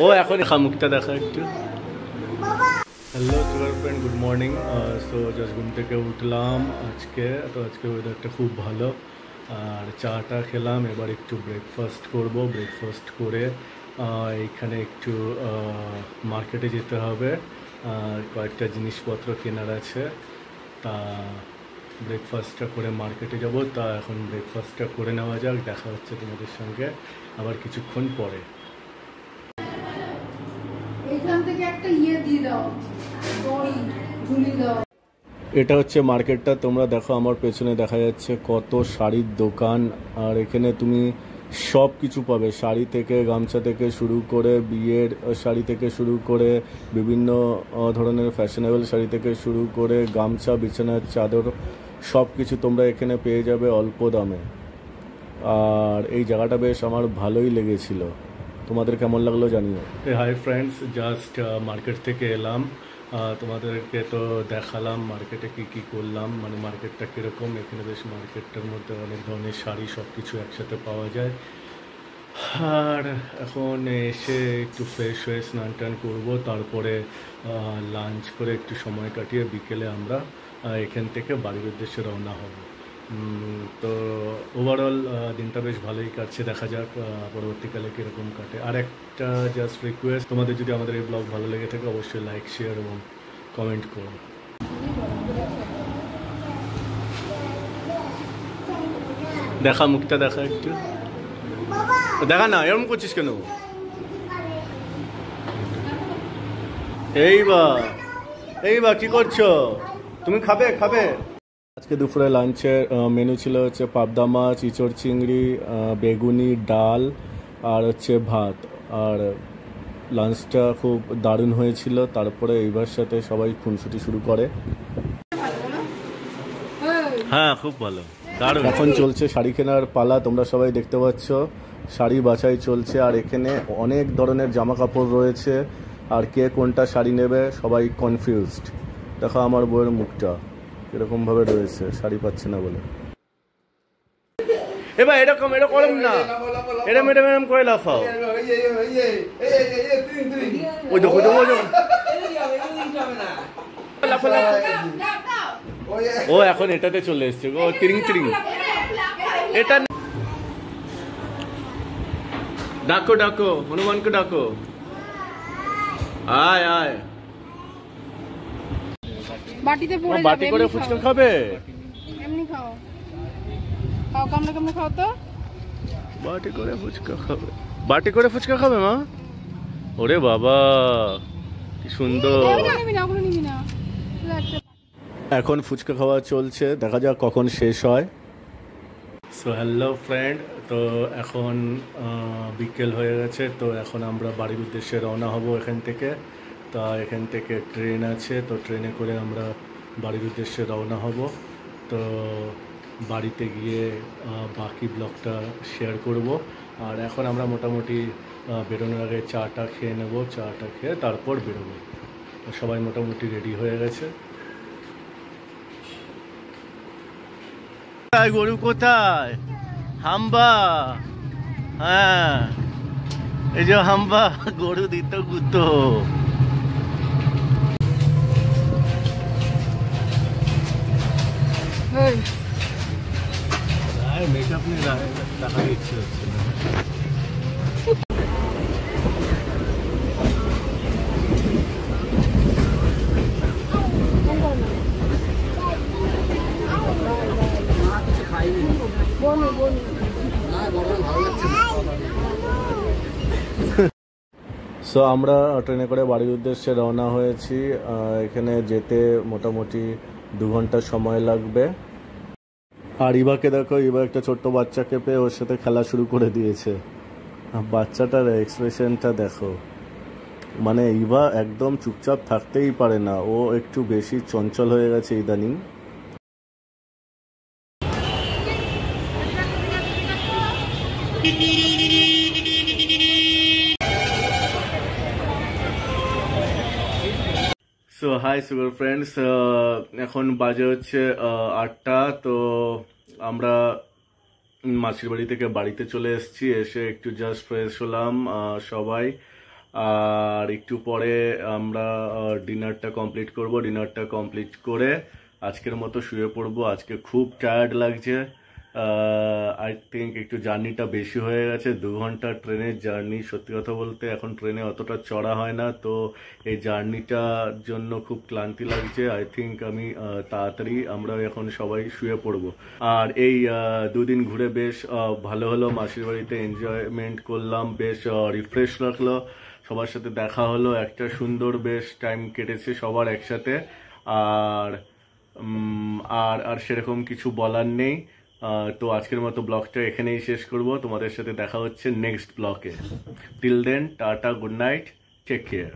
ও এখন মুখটা দেখা একটু। Hello sugar friend, good morning. So just ঘুম থেকে উঠলাম আজকে ওয়েদারটা খুব ভালো, আর চাটা খেলাম। এবার একটু ব্রেকফাস্ট করব। ব্রেকফাস্ট করে এইখানে একটু মার্কেটে যেতে হবে, কয়েকটা জিনিসপত্র কেনার আছে। তা ব্রেকফাস্টটা করে মার্কেটে যাব। তা এখন ব্রেকফাস্টটা করে নেওয়া যাক। দেখা হচ্ছে তোমাদের সঙ্গে আবার কিছুক্ষণ পরে। এটা হচ্ছে মার্কেটটা। তোমরা দেখো আমার পেছনে দেখা যাচ্ছে কত শাড়ির দোকান, আর এখানে তুমি সব কিছু পাবে। শাড়ি থেকে, গামছা থেকে শুরু করে, বিয়ের শাড়ি থেকে শুরু করে, বিভিন্ন ধরনের ফ্যাশনেবল শাড়ি থেকে শুরু করে, গামছা, বিছানার চাদর, সব কিছু তোমরা এখানে পেয়ে যাবে অল্প দামে। আর এই জায়গাটা বেশ আমার ভালোই লেগেছিল। তোমাদের কেমন লাগলো জানিও। হাই ফ্রেন্ডস, জাস্ট মার্কেট থেকে এলাম। তোমাদেরকে তো দেখালাম মার্কেটে কি করলাম, মানে মার্কেটটা কীরকম। এখানে বেশ মার্কেটটার মধ্যে অনেক ধরনের শাড়ি, সব কিছু একসাথে পাওয়া যায়। আর এখন এসে একটু ফ্রেশ হয়ে স্নান টান করবো, তারপরে লাঞ্চ করে একটু সময় কাটিয়ে বিকেলে আমরা এখান থেকে বাড়ির উদ্দেশ্যে রওনা হব। তো ওভারঅল দিনটা বেশ ভালোই কাটছে। দেখা যাক পরবর্তীকালে কীরকম কাটে। আর একটা জাস্ট রিকোয়েস্ট, তোমাদের যদি আমাদের এই ব্লগ ভালো লেগে থাকে অবশ্যই লাইক, শেয়ার এবং কমেন্ট করো। দেখা মুখটা দেখা একটু দেখা না, এরকম করছিস কেন? এই বা কি করছো তুমি? খাবে? আজকে দুপুরে লাঞ্চের মেনু ছিল হচ্ছে পাবদা মাছ, ইঁচড় চিংড়ি, বেগুনি, ডাল আর হচ্ছে ভাত। আর লাঞ্চটা খুব দারুণ হয়েছিল। তারপরে এইবার সাথে সবাই খুনসুটি শুরু করে। হ্যাঁ, খুব ভালো, দারুণ। এখন চলছে শাড়ি কেনার পালা। তোমরা সবাই দেখতে পাচ্ছ শাড়ি বাছাই চলছে, আর এখানে অনেক ধরনের জামা কাপড় রয়েছে। আর কে কোনটা শাড়ি নেবে সবাই কনফিউজড। দেখো আমার বউয়ের মুখটা এরকম ভাবে রয়েছে, শাড়ি পাচ্ছে না বলে। এবার এরকম না, এরম করে লাফাও। ওই দেখো ও এখন এটাতে চলে এসছে গো, তিরিং। এটা ডাকো হনুমানকে ডাকো, আয়। বাটিতে পড়ে যাবে। বাটি করে ফুচকা খাবে? এমনি খাও কেমনে খাও তো। বাটি করে ফুচকা খাবে মা? ওরে বাবা কি সুন্দর। এখন ফুচকা খাওয়া চলছে, দেখা যাক কখন শেষ হয়। সো হ্যালো ফ্রেন্ড, তো এখন বিকেল হয়ে গেছে। তো এখন আমরা বাড়ির উদ্দেশ্যে রওনা হব এখান থেকে। তা এখান থেকে ট্রেন আছে, তো ট্রেনে করে আমরা বাড়ির উদ্দেশ্যে রওনা হব। তো বাড়িতে গিয়ে বাকি ব্লগটা শেয়ার করব। আর এখন আমরা মোটামুটি বেরোনোর আগে চাটা খেয়ে নেব। চাটা খেয়ে তারপর বেরোবো। সবাই মোটামুটি রেডি হয়ে গেছে। গরু কোথায়? হাম্বা, হ্যাঁ এই যে হাম্বা, গরু দিত গুতো। মেকআপ নিয়ে দেখা ইচ্ছে হচ্ছে না। সো আমরা ট্রেনে করে বাড়ির উদ্দেশ্যে রওনা হয়েছি। এখানে যেতে মোটামুটি 2 ঘন্টা সময় লাগবে। আর ইভাকে দেখো, ইভা একটা ছোট্ট বাচ্চাকে পেয়ে ওর সাথে খেলা শুরু করে দিয়েছে। বাচ্চাটার এক্সপ্রেশনটা দেখো, মানে ইভা একদম চুপচাপ থাকতেই পারে না, ও একটু বেশি চঞ্চল হয়ে গেছে ইদানিং। সো হাই সুগার ফ্রেন্ডস, এখন বাজে হচ্ছে 8টা। তো আমরা মাসির বাড়ি থেকে বাড়িতে চলে এসেছি, এসে একটু জাস্ট ফ্রেশ হলাম সবাই। আর একটু পরে আমরা ডিনারটা কমপ্লিট করব। ডিনারটা কমপ্লিট করে আজকের মতো শুয়ে পড়বো। আজকে খুব টায়ার্ড লাগছে। আই থিঙ্ক একটু জার্নিটা বেশি হয়ে গেছে, 2 ঘন্টা ট্রেনের জার্নি। সত্যি কথা বলতে এখন ট্রেনে অতটা চড়া হয় না, তো এই জার্নিটার জন্য খুব ক্লান্তি লাগছে। আই থিঙ্ক আমি তাড়াতাড়ি আমরা এখন সবাই শুয়ে পড়বো। আর এই 2 দিন ঘুরে বেশ ভালো হলো, মাসির বাড়িতে এনজয়মেন্ট করলাম, বেশ রিফ্রেশ রাখলো, সবার সাথে দেখা হলো, একটা সুন্দর বেশ টাইম কেটেছে সবার একসাথে। আর আর আর সেরকম কিছু বলার নেই। তো আজকের মতো ব্লগটা এখানেই শেষ করব। তোমাদের সাথে দেখা হচ্ছে নেক্সট ব্লগে। Till then, ta-ta, good night, take care.